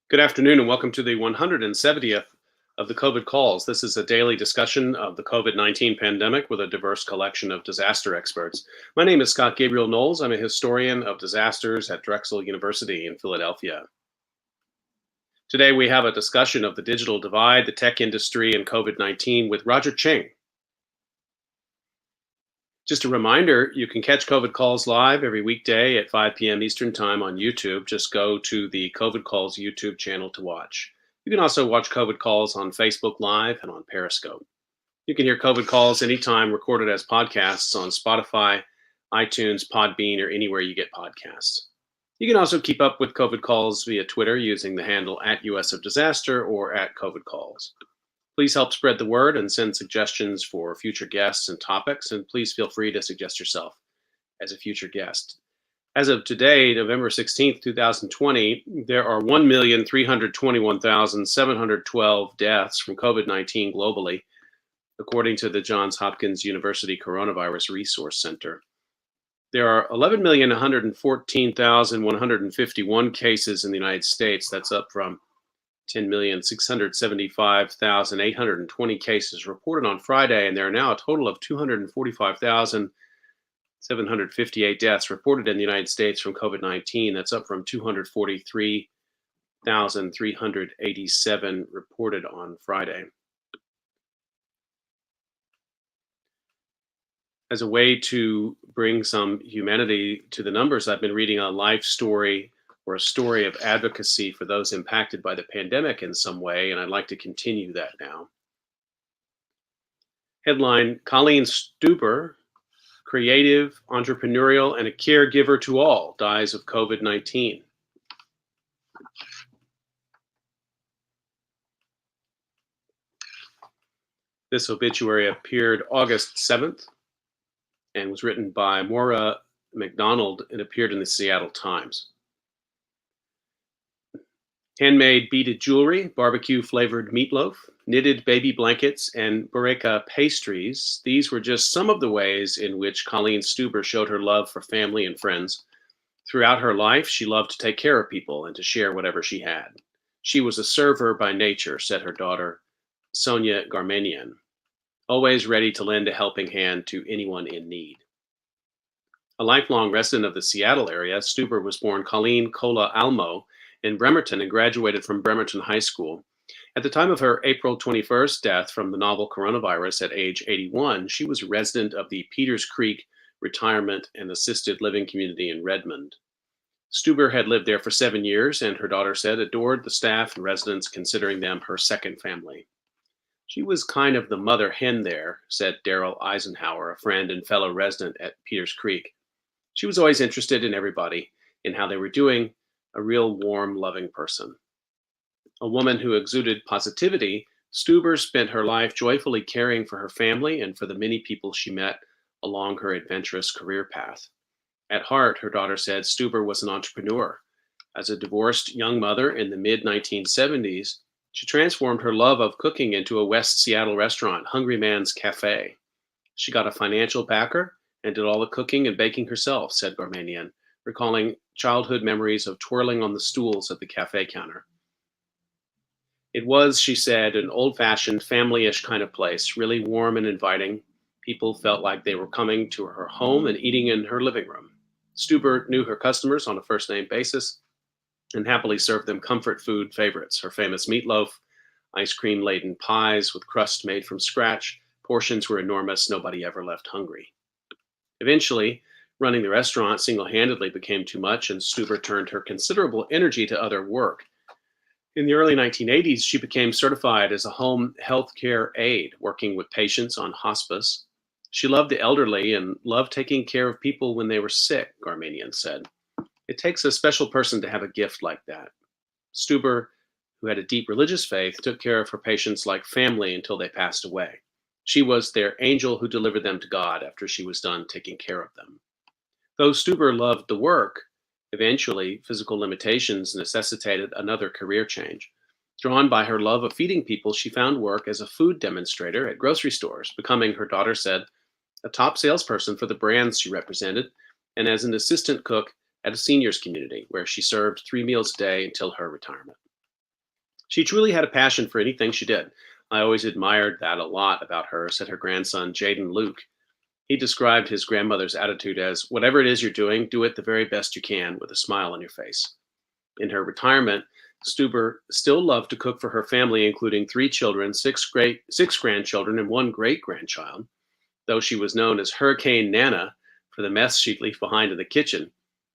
Good afternoon and welcome to the 170th of the COVID calls. This is a daily discussion of the COVID 19 pandemic with a diverse collection of disaster experts. My name is Scott Gabriel Knowles. I'm a historian of disasters at Drexel University in Philadelphia. Today we have a discussion of the digital divide, the tech industry, and COVID 19 with Roger Ching. Just a reminder, you can catch COVID Calls live every weekday at 5 p.m. Eastern Time on YouTube. Just go to the COVID Calls YouTube channel to watch. You can also watch COVID Calls on Facebook Live and on Periscope. You can hear COVID Calls anytime recorded as podcasts on Spotify, iTunes, Podbean, or anywhere you get podcasts. You can also keep up with COVID Calls via Twitter using the handle at US of Disaster or at COVID Calls. Please help spread the word and send suggestions for future guests and topics, and please feel free to suggest yourself as a future guest. As of today, November 16th, 2020, there are 1,321,712 deaths from COVID-19 globally, according to the Johns Hopkins University Coronavirus Resource Center. There are 11,114,151 cases in the United States. That's up from 10,675,820 cases reported on Friday, and there are now a total of 245,758 deaths reported in the United States from COVID-19. That's up from 243,387 reported on Friday. As a way to bring some humanity to the numbers, I've been reading a life story or a story of advocacy for those impacted by the pandemic in some way, and I'd like to continue that now. Headline: Colleen Stuber, creative, entrepreneurial, and a caregiver to all, dies of COVID-19. This obituary appeared August 7th and was written by Maura McDonald and appeared in the Seattle Times. Handmade beaded jewelry, barbecue-flavored meatloaf, knitted baby blankets, and bureka pastries. These were just some of the ways in which Colleen Stuber showed her love for family and friends. Throughout her life, she loved to take care of people and to share whatever she had. She was a server by nature, said her daughter, Sonia Garmanian, always ready to lend a helping hand to anyone in need. A lifelong resident of the Seattle area, Stuber was born Colleen Cola Almo in Bremerton and graduated from Bremerton High School. At the time of her April 21st death from the novel coronavirus at age 81, she was a resident of the Peters Creek Retirement and Assisted Living Community in Redmond. Stuber had lived there for 7 years, and her daughter said adored the staff and residents, considering them her second family. She was kind of the mother hen there, said Daryl Eisenhower, a friend and fellow resident at Peters Creek. She was always interested in everybody, in how they were doing, a real warm, loving person. A woman who exuded positivity, Stuber spent her life joyfully caring for her family and for the many people she met along her adventurous career path. At heart, her daughter said, Stuber was an entrepreneur. As a divorced young mother in the mid-1970s, she transformed her love of cooking into a West Seattle restaurant, Hungry Man's Cafe. She got a financial backer and did all the cooking and baking herself, said Garmanian, recalling childhood memories of twirling on the stools at the cafe counter. It was, she said, an old-fashioned, family-ish kind of place, really warm and inviting. People felt like they were coming to her home and eating in her living room. Stuber knew her customers on a first-name basis and happily served them comfort food favorites, her famous meatloaf, ice cream-laden pies with crust made from scratch. Portions were enormous. Nobody ever left hungry. Eventually, running the restaurant single-handedly became too much, and Stuber turned her considerable energy to other work. In the early 1980s, she became certified as a home health care aide, working with patients on hospice. She loved the elderly and loved taking care of people when they were sick, Garmanian said. It takes a special person to have a gift like that. Stuber, who had a deep religious faith, took care of her patients like family until they passed away. She was their angel who delivered them to God after she was done taking care of them. Though Stuber loved the work, eventually physical limitations necessitated another career change. Drawn by her love of feeding people, she found work as a food demonstrator at grocery stores, becoming, her daughter said, a top salesperson for the brands she represented, and as an assistant cook at a seniors community where she served 3 meals a day until her retirement. She truly had a passion for anything she did. I always admired that a lot about her, said her grandson, Jaden Luke. He described his grandmother's attitude as whatever it is you're doing, do it the very best you can with a smile on your face. In her retirement, Stuber still loved to cook for her family, including three children, six grandchildren, and one great grandchild. Though she was known as Hurricane Nana for the mess she'd leave behind in the kitchen,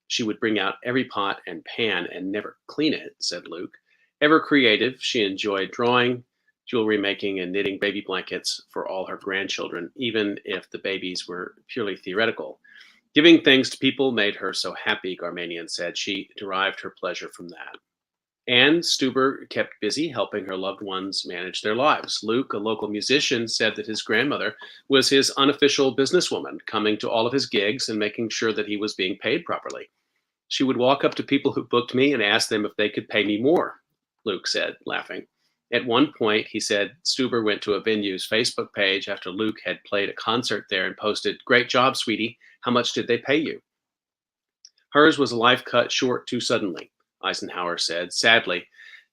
she would bring out every pot and pan and never clean it, said Luke. Ever creative, she enjoyed drawing, jewelry making, and knitting baby blankets for all her grandchildren, even if the babies were purely theoretical. Giving things to people made her so happy, Garmanian said. She derived her pleasure from that. And Stuber kept busy helping her loved ones manage their lives. Luke, a local musician, said that his grandmother was his unofficial businesswoman, coming to all of his gigs and making sure that he was being paid properly. She would walk up to people who booked me and ask them if they could pay me more, Luke said, laughing. At one point, he said Stuber went to a venue's Facebook page after Luke had played a concert there and posted, "Great job, sweetie. How much did they pay you?" Hers was a life cut short too suddenly, Eisenhower said, sadly,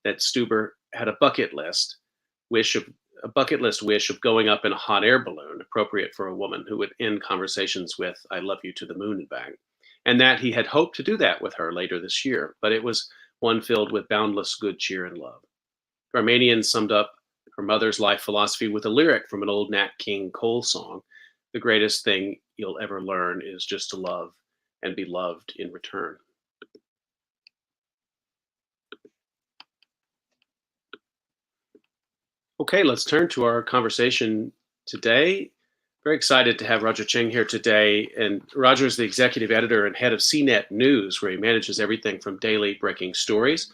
that Stuber had a bucket list wish of going up in a hot air balloon, appropriate for a woman who would end conversations with, "I love you to the moon and back," and that he had hoped to do that with her later this year, but it was one filled with boundless good cheer and love. Garmanian summed up her mother's life philosophy with a lyric from an old Nat King Cole song: "The greatest thing you'll ever learn is just to love and be loved in return." Okay, let's turn to our conversation today. Very excited to have Roger Cheng here today. And Roger is the executive editor and head of CNET News, where he manages everything from daily breaking stories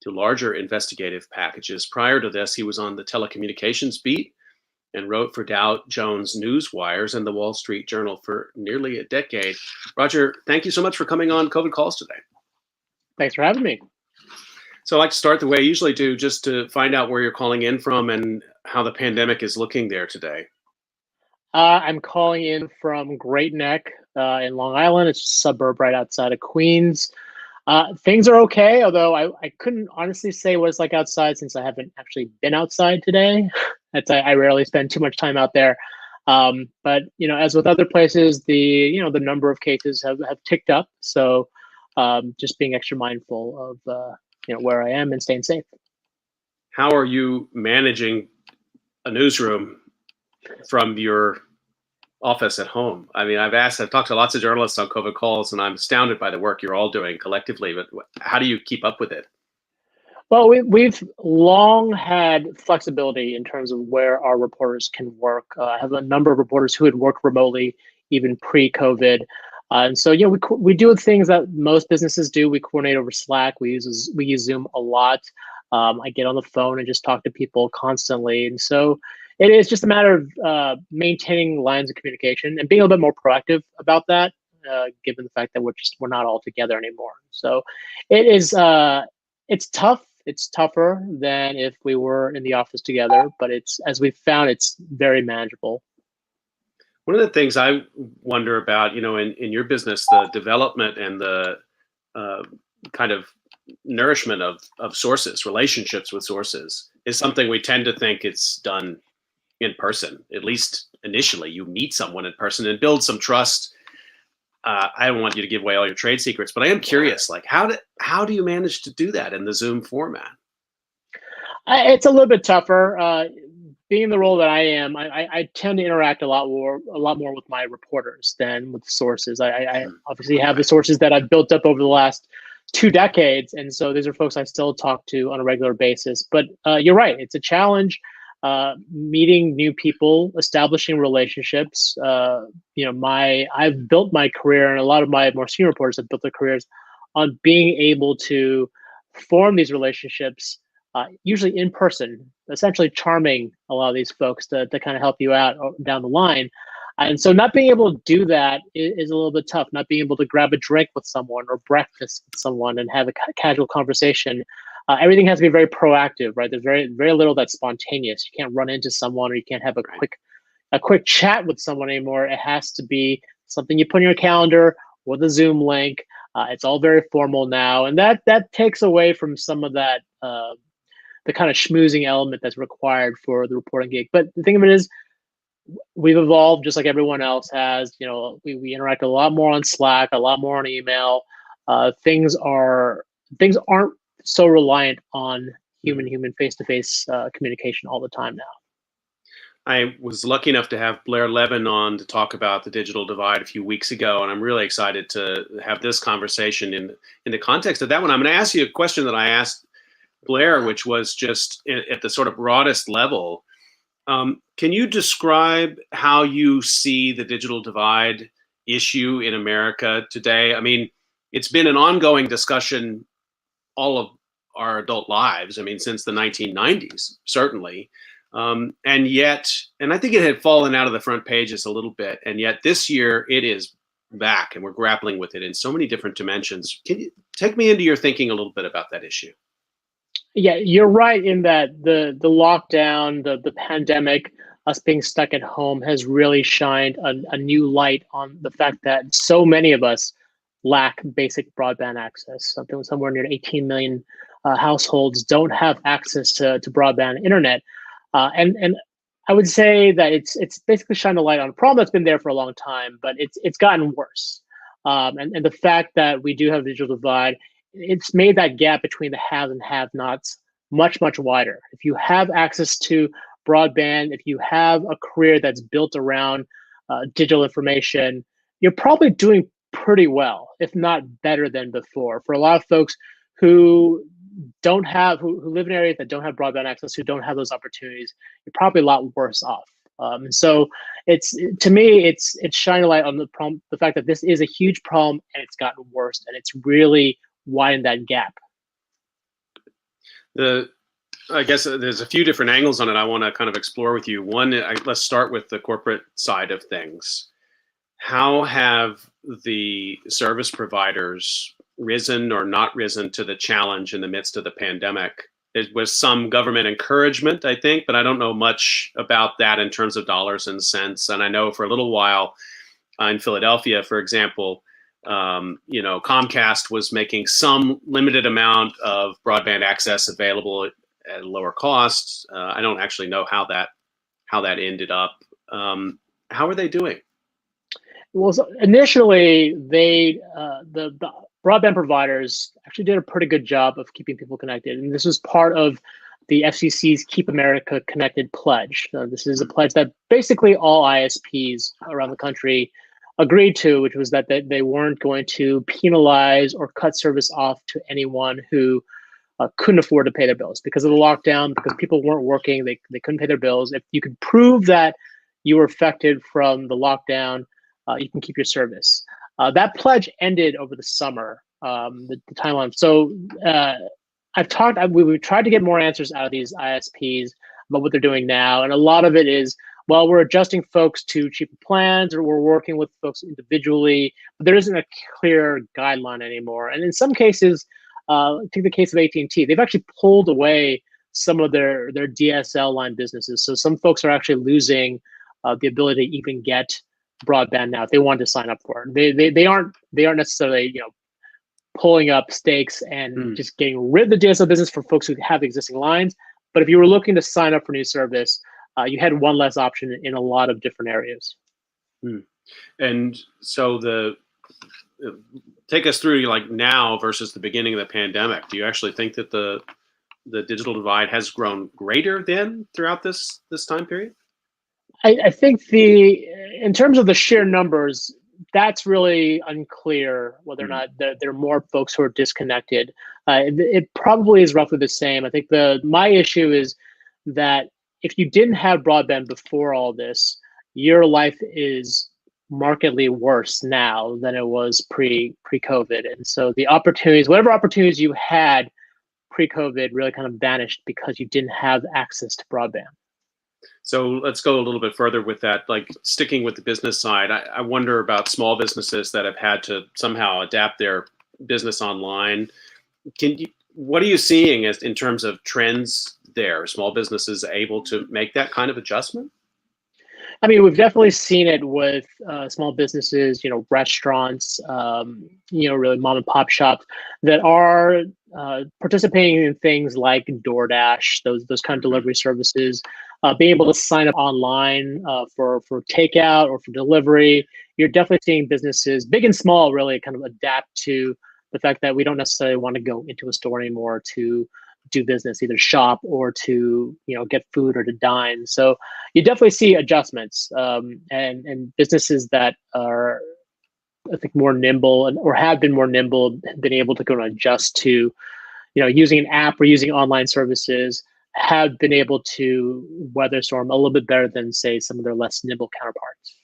to larger investigative packages. Prior to this, he was on the telecommunications beat and wrote for Dow Jones Newswires and the Wall Street Journal for nearly a decade. Roger, thank you so much for coming on COVID Calls today. Thanks for having me. So I'd like to start the way I usually do, just to find out where you're calling in from and how the pandemic is looking there today. I'm calling in from Great Neck in Long Island. It's a suburb right outside of Queens. Things are okay, although I couldn't honestly say what it's like outside since I haven't actually been outside today. I rarely spend too much time out there. But as with other places, the number of cases have ticked up. So just being extra mindful of where I am and staying safe. How are you managing a newsroom from your office at home? I mean, I've talked to lots of journalists on COVID Calls, and I'm astounded by the work you're all doing collectively, but how do you keep up with it? Well, we've long had flexibility in terms of where our reporters can work. I have a number of reporters who had worked remotely even pre-COVID. And so, we do things that most businesses do. We coordinate over Slack. We use Zoom a lot. I get on the phone and just talk to people constantly. And so it is just a matter of maintaining lines of communication and being a little bit more proactive about that, given the fact that we're not all together anymore. So it's tough. It's tougher than if we were in the office together, but as we've found, it's very manageable. One of the things I wonder about, in your business, the development and the kind of nourishment of sources, relationships with sources, is something we tend to think it's done in person. At least initially, you meet someone in person and build some trust. I don't want you to give away all your trade secrets, but I am curious, like how do you manage to do that in the Zoom format? It's a little bit tougher. Being the role that I am, I tend to interact a lot more with my reporters than with sources. I obviously have the sources that I've built up over the last 2 decades, and so these are folks I still talk to on a regular basis. But you're right; it's a challenge. Meeting new people, establishing relationships. I've built my career, and a lot of my more senior reporters have built their careers on being able to form these relationships, usually in person, essentially charming a lot of these folks to kind of help you out down the line. And so not being able to do that is a little bit tough. Not being able to grab a drink with someone or breakfast with someone and have a casual conversation. Everything has to be very proactive, right? There's very, very little that's spontaneous. You can't run into someone, or you can't have a quick chat with someone anymore. It has to be something you put in your calendar with a Zoom link. It's all very formal now, and that takes away from some of that the kind of schmoozing element that's required for the reporting gig. But the thing of it is, we've evolved just like everyone else has. We interact a lot more on Slack, a lot more on email. Things aren't so reliant on human face-to-face communication all the time now. I was lucky enough to have Blair Levin on to talk about the digital divide a few weeks ago, and I'm really excited to have this conversation in the context of that one. I'm going to ask you a question that I asked Blair, which was just at the sort of broadest level. Can you describe how you see the digital divide issue in America today? I mean, it's been an ongoing discussion all of our adult lives. I mean, since the 1990s, certainly. And I think it had fallen out of the front pages a little bit. And yet this year it is back and we're grappling with it in so many different dimensions. Can you take me into your thinking a little bit about that issue? Yeah, you're right in that the lockdown, the pandemic, us being stuck at home has really shined a new light on the fact that so many of us lack basic broadband access. Somewhere near 18 million households don't have access to broadband internet. And I would say that it's basically shined a light on a problem that's been there for a long time, but it's gotten worse. And the fact that we do have digital divide, it's made that gap between the haves and have-nots much, much wider. If you have access to broadband, if you have a career that's built around digital information, you're probably doing pretty well, if not better than before. For a lot of folks who who live in areas that don't have broadband access, who don't have those opportunities, you're probably a lot worse off. So to me, it's shining a light on the problem, the fact that this is a huge problem and it's gotten worse, and it's really widened that gap. I guess there's a few different angles on it I want to kind of explore with you. One, let's start with the corporate side of things. How have the service providers risen or not risen to the challenge in the midst of the pandemic? There was some government encouragement, I think, but I don't know much about that in terms of dollars and cents. And I know for a little while in Philadelphia, for example, Comcast was making some limited amount of broadband access available at a lower cost. I don't actually know how that ended up. How are they doing? Well, so initially, the broadband providers actually did a pretty good job of keeping people connected, and this was part of the FCC's Keep America Connected pledge. This is a pledge that basically all ISPs around the country agreed to, which was that they weren't going to penalize or cut service off to anyone who couldn't afford to pay their bills because of the lockdown, because people weren't working, they couldn't pay their bills. If you could prove that you were affected from the lockdown, you can keep your service. That pledge ended over the summer, the timeline. So we've tried to get more answers out of these ISPs about what they're doing now. And a lot of it is, well, we're adjusting folks to cheaper plans, or we're working with folks individually, but there isn't a clear guideline anymore. And in some cases, take the case of AT&T, they've actually pulled away some of their DSL line businesses. So some folks are actually losing the ability to even get broadband now if they wanted to sign up for it. They aren't necessarily pulling up stakes and just getting rid of the DSL business for folks who have existing lines. But if you were looking to sign up for new service, you had one less option in a lot of different areas. And so take us through like now versus the beginning of the pandemic. Do you actually think that the digital divide has grown greater then throughout this time period? I think in terms of the sheer numbers, that's really unclear whether or not there are more folks who are disconnected. It probably is roughly the same. I think my issue is that if you didn't have broadband before all this, your life is markedly worse now than it was pre-COVID. And so the opportunities, whatever opportunities you had pre-COVID, really kind of vanished because you didn't have access to broadband. So let's go a little bit further with that, like sticking with the business side. I wonder about small businesses that have had to somehow adapt their business online. What are you seeing in terms of trends there? Are small businesses able to make that kind of adjustment? I mean, we've definitely seen it with small businesses, restaurants, really mom and pop shops that are participating in things like DoorDash, those kind of delivery services, being able to sign up online for takeout or for delivery. You're definitely seeing businesses, big and small, really kind of adapt to the fact that we don't necessarily want to go into a store anymore to do business, either shop or to get food or to dine. So you definitely see adjustments, and businesses that are, I think, more nimble or have been more nimble, been able to go and adjust to, using an app or using online services, have been able to weather storm a little bit better than, say, some of their less nimble counterparts.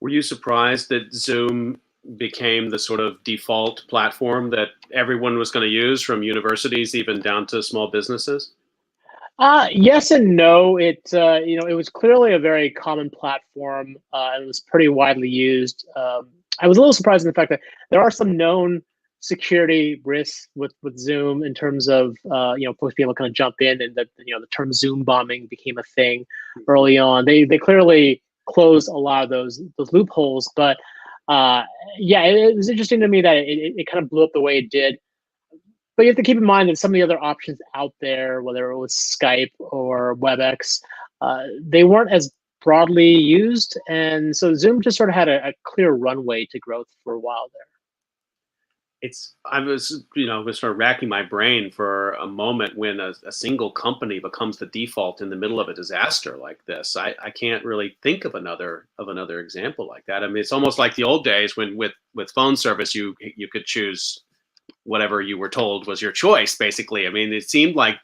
Were you surprised that Zoom became the sort of default platform that everyone was going to use, from universities even down to small businesses? Yes and no. It was clearly a very common platform, and it was pretty widely used. I was a little surprised in the fact that there are some known security risks with Zoom in terms of folks being able to kind of jump in, and that the term Zoom bombing became a thing early on. They clearly closed a lot of those loopholes, but yeah, it was interesting to me that it kind of blew up the way it did. But you have to keep in mind that some of the other options out there, whether it was Skype or WebEx, they weren't as broadly used, and so Zoom just sort of had a clear runway to growth for a while there. I was sort of racking my brain for a moment when a single company becomes the default in the middle of a disaster like this. I can't really think of another example like that. I mean, it's almost like the old days when with phone service you could choose whatever you were told was your choice, basically. I mean, it seemed like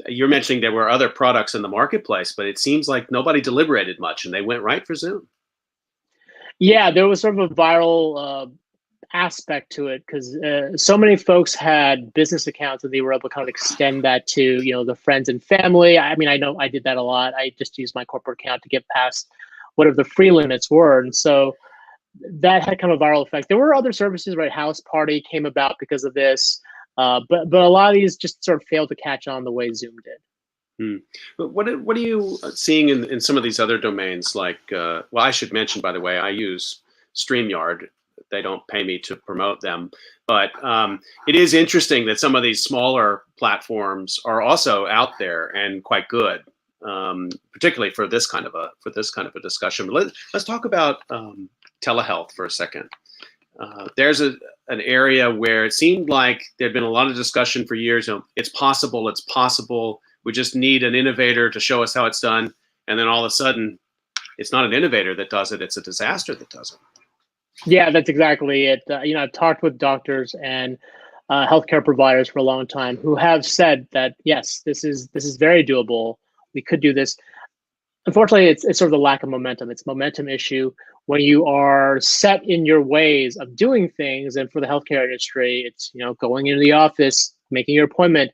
you're mentioning there were other products in the marketplace, but it seems like nobody deliberated much and they went right for Zoom. Yeah, there was sort of a viral aspect to it because so many folks had business accounts and they were able to kind of extend that to the friends and family. I mean, I know I did that a lot. I just used my corporate account to get past whatever the free limits were, and so that had kind of a viral effect. There were other services, right? House Party came about because of this, but a lot of these just sort of failed to catch on the way Zoom did. But what are you seeing in some of these other domains? Like, well, I should mention, by the way, I use StreamYard. They don't pay me to promote them, but it is interesting that some of these smaller platforms are also out there and quite good, particularly for this kind of a discussion. But let's talk about telehealth for a second. There's an area where it seemed like there'd been a lot of discussion for years. It's possible. We just need an innovator to show us how it's done. And then all of a sudden, it's not an innovator that does it. It's a disaster that does it. Yeah, that's exactly it. I've talked with doctors and healthcare providers for a long time who have said that, yes, this is very doable. We could do this. Unfortunately, it's sort of the lack of momentum. It's a momentum issue. When you are set in your ways of doing things, and for the healthcare industry, it's going into the office, making your appointment.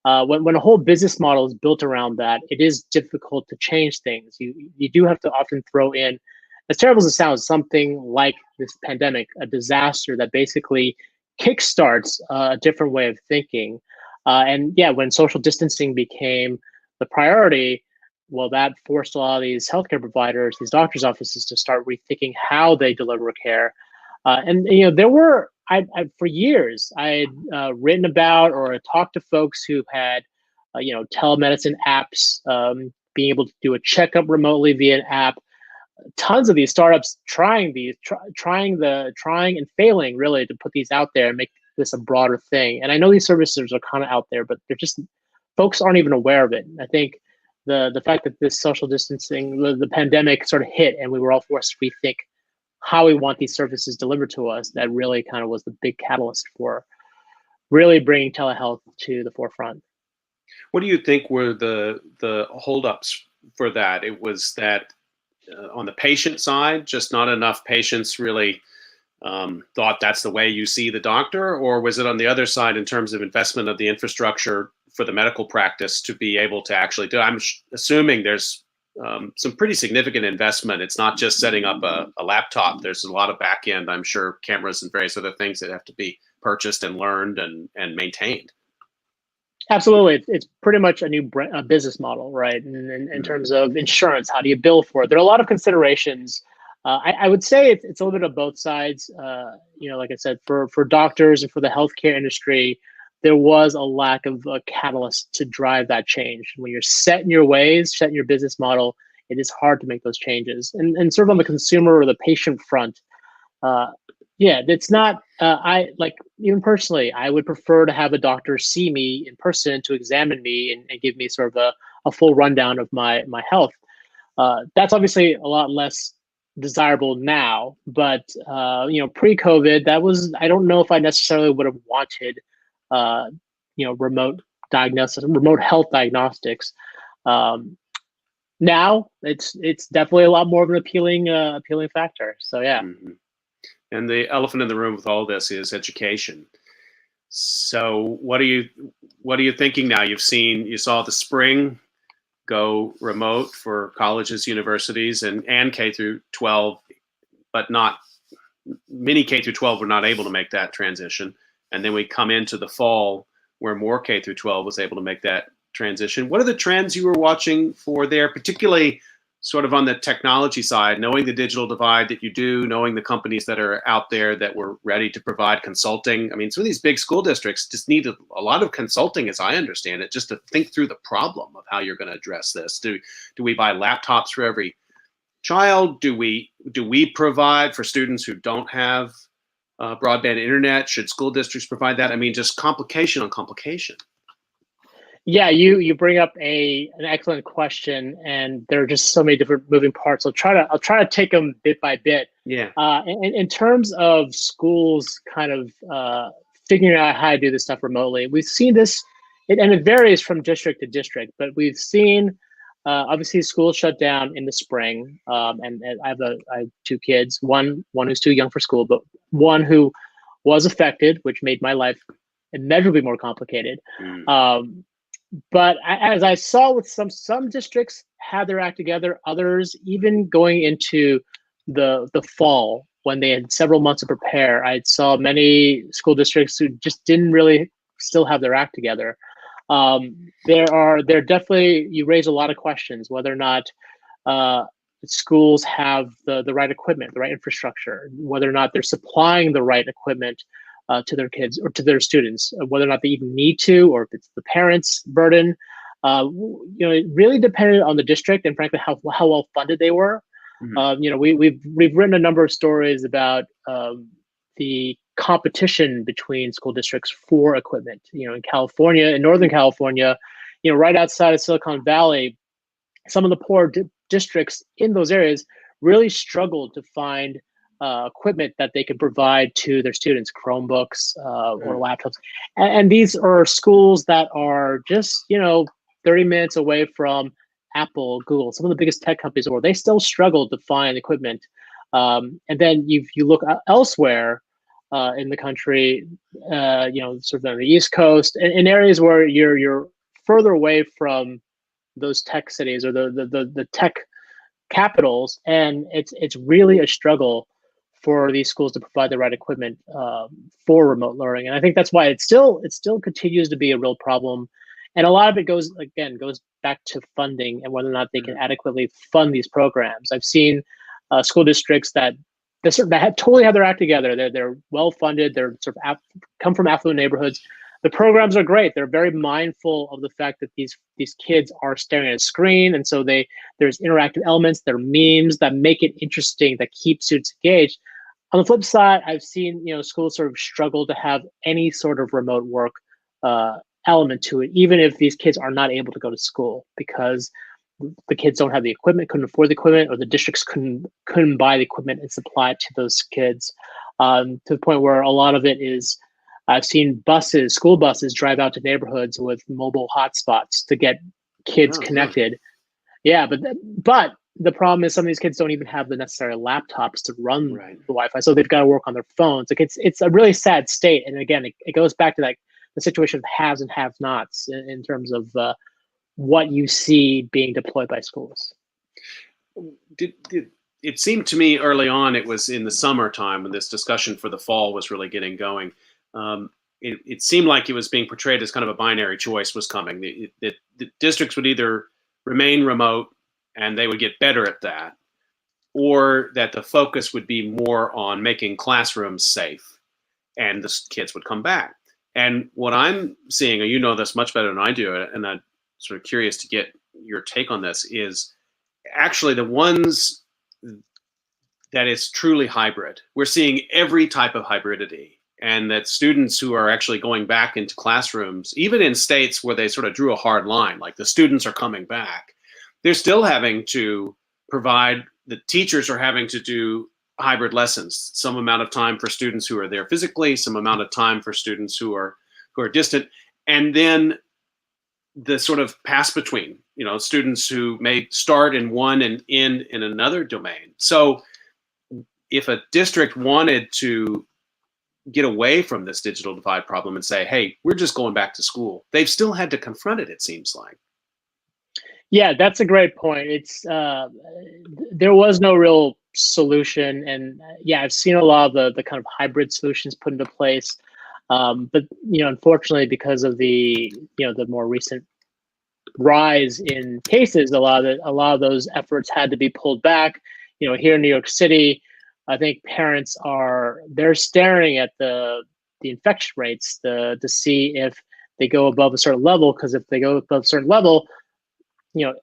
When a whole business model is built around that, it is difficult to change things. You do have to often throw in, as terrible as it sounds, something like this pandemic, a disaster that basically kickstarts a different way of thinking. And yeah, when social distancing became the priority, well, that forced a lot of these healthcare providers, these doctors' offices, to start rethinking how they deliver care. And there were, for years, I had written about or talked to folks who had, telemedicine apps, being able to do a checkup remotely via an app. Tons of these startups trying and failing, really, to put these out there and make this a broader thing. And I know these services are kind of out there, but they're just, folks aren't even aware of it. I think the fact that this social distancing, the pandemic sort of hit, and we were all forced to rethink how we want these services delivered to us, that really kind of was the big catalyst for really bringing telehealth to the forefront. What do you think were the holdups for that? It was that on the patient side, just not enough patients really thought that's the way you see the doctor, or was it on the other side in terms of investment of the infrastructure for the medical practice to be able to actually do it? I'm assuming there's some pretty significant investment. It's not just setting up a laptop. There's a lot of back end, I'm sure, cameras and various other things that have to be purchased and learned and maintained. Absolutely. It's pretty much a new business model, right? And in terms of insurance, how do you bill for it? There are a lot of considerations. I would say it's a little bit of both sides. Like I said, for doctors and for the healthcare industry, there was a lack of a catalyst to drive that change. When you're set in your ways, set in your business model, it is hard to make those changes. And sort of on the consumer or the patient front, yeah, it's not. I like, even personally, I would prefer to have a doctor see me in person to examine me and give me sort of a full rundown of my health. That's obviously a lot less desirable now, but pre-COVID, that was, I don't know if I necessarily would have wanted, remote diagnosis, remote health diagnostics. Now it's definitely a lot more of an appealing factor. So yeah. Mm-hmm. And the elephant in the room with all this is education. So what are you thinking now? You saw the spring go remote for colleges, universities, and K through 12, but not many K through 12 were not able to make that transition. And then we come into the fall where more K through 12 was able to make that transition. What are the trends you were watching for there, particularly sort of on the technology side, knowing the digital divide that you do, knowing the companies that are out there that were ready to provide consulting? I mean, some of these big school districts just need a lot of consulting, as I understand it, just to think through the problem of how you're going to address this. Do we buy laptops for every child? Do we provide for students who don't have broadband internet? Should school districts provide that? I mean, just complication on complication. Yeah, you bring up an excellent question, and there are just so many different moving parts. I'll try to take them bit by bit. Yeah. In terms of schools kind of figuring out how to do this stuff remotely, we've seen this, and it varies from district to district, but we've seen obviously schools shut down in the spring. And I have two kids, one who's too young for school, but one who was affected, which made my life immeasurably more complicated. But as I saw with some districts had their act together, others even going into the fall when they had several months to prepare, I saw many school districts who just didn't really still have their act together. There definitely, you raise a lot of questions whether or not schools have the right equipment, the right infrastructure, whether or not they're supplying the right equipment to their kids or to their students, whether or not they even need to, or if it's the parents' burden. It really depended on the district and frankly how well funded they were. Mm-hmm. We've written a number of stories about the competition between school districts for equipment. In California, in Northern California, right outside of Silicon Valley, some of the poor districts in those areas really struggled to find equipment that they could provide to their students, Chromebooks or laptops. And these are schools that are just, 30 minutes away from Apple, Google, some of the biggest tech companies in the world. They still struggle to find equipment. And then you look elsewhere in the country, sort of on the East Coast, in areas where you're further away from those tech cities or the tech capitals, and it's really a struggle for these schools to provide the right equipment for remote learning. And I think that's why it still continues to be a real problem. And a lot of it goes back to funding and whether or not they can adequately fund these programs. I've seen school districts that totally have their act together. They're well funded. They're sort of come from affluent neighborhoods. The programs are great. They're very mindful of the fact that these kids are staring at a screen, and so there's interactive elements. There are memes that make it interesting, that keep students engaged. On the flip side, I've seen schools sort of struggle to have any sort of remote work element to it, even if these kids are not able to go to school because the kids don't have the equipment, couldn't afford the equipment, or the districts couldn't buy the equipment and supply it to those kids. To the point where a lot of it is, I've seen school buses drive out to neighborhoods with mobile hotspots to get kids connected. Yeah, but the problem is some of these kids don't even have the necessary laptops to run the Wi-Fi, so they've got to work on their phones. Like it's a really sad state. And again, it goes back to the situation of haves and have-nots in terms of what you see being deployed by schools. It seemed to me early on, it was in the summertime when this discussion for the fall was really getting going. It seemed like it was being portrayed as kind of a binary choice was coming. The districts would either remain remote and they would get better at that, or that the focus would be more on making classrooms safe and the kids would come back. And what I'm seeing, and you know this much better than I do, and I'm sort of curious to get your take on this, is actually the ones that is truly hybrid. We're seeing every type of hybridity, and that students who are actually going back into classrooms, even in states where they sort of drew a hard line, like the students are coming back, they're still having to provide, the teachers are having to do hybrid lessons, some amount of time for students who are there physically, some amount of time for students who are distant, and then the sort of pass between, students who may start in one and end in another domain. So if a district wanted to get away from this digital divide problem and say, hey, we're just going back to school, they've still had to confront it, it seems like. Yeah, that's a great point. It's there was no real solution, and yeah, I've seen a lot of the kind of hybrid solutions put into place, but unfortunately, because of the the more recent rise in cases, a lot of those efforts had to be pulled back. Here in New York City, I think parents they're staring at the infection rates to see if they go above a certain level, because if they go above a certain level,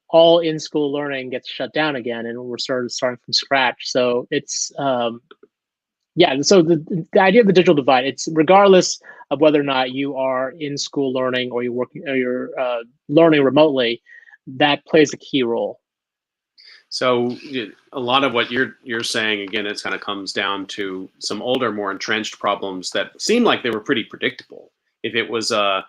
all in-school learning gets shut down again, and we're starting from scratch. So it's yeah. So the idea of the digital divide, it's regardless of whether or not you are in school learning or you're working or you're learning remotely, that plays a key role. So a lot of what you're saying, again, it kind of comes down to some older, more entrenched problems that seem like they were pretty predictable. If it was a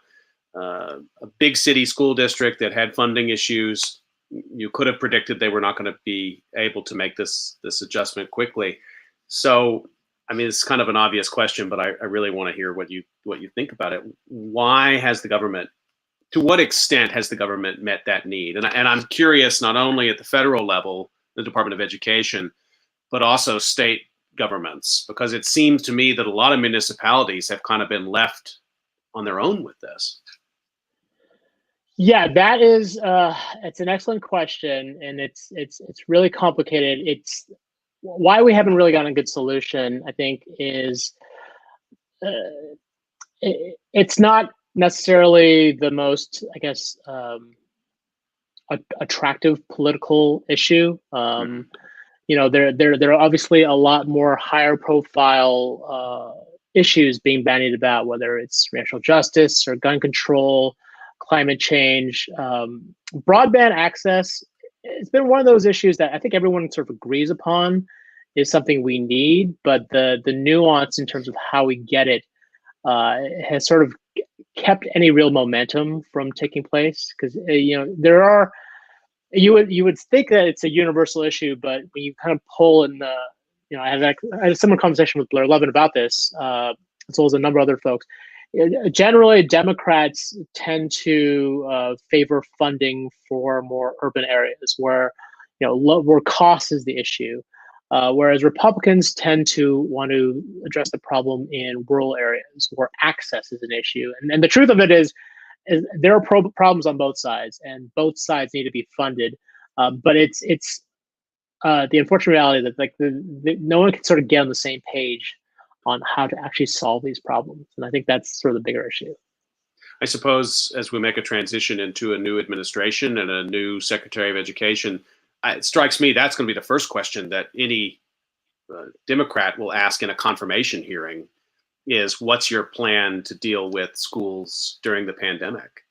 big city school district that had funding issues, you could have predicted they were not going to be able to make this adjustment quickly. So, I mean, it's kind of an obvious question, but I really want to hear what you think about it. Why has the government, to what extent has the government met that need? And I'm curious, not only at the federal level, the Department of Education, but also state governments, because it seems to me that a lot of municipalities have kind of been left on their own with this. Yeah, that is it's an excellent question, and it's really complicated. It's why we haven't really gotten a good solution, I think, is it's not necessarily the most, I guess, attractive political issue. There are obviously a lot more higher profile issues being bandied about, whether it's racial justice or gun control, climate change. Broadband access, it's been one of those issues that I think everyone sort of agrees upon is something we need, but the nuance in terms of how we get it has sort of kept any real momentum from taking place, because there are, you would think that it's a universal issue, but when you kind of pull in the, I had a similar conversation with Blair Levin about this, as well as a number of other folks. Generally, Democrats tend to favor funding for more urban areas where where cost is the issue, whereas Republicans tend to want to address the problem in rural areas where access is an issue. And the truth of it is there are problems on both sides, and both sides need to be funded. But it's the unfortunate reality that no one can sort of get on the same page on how to actually solve these problems. And I think that's sort of the bigger issue. I suppose as we make a transition into a new administration and a new Secretary of Education, it strikes me that's going to be the first question that any Democrat will ask in a confirmation hearing is, what's your plan to deal with schools during the pandemic?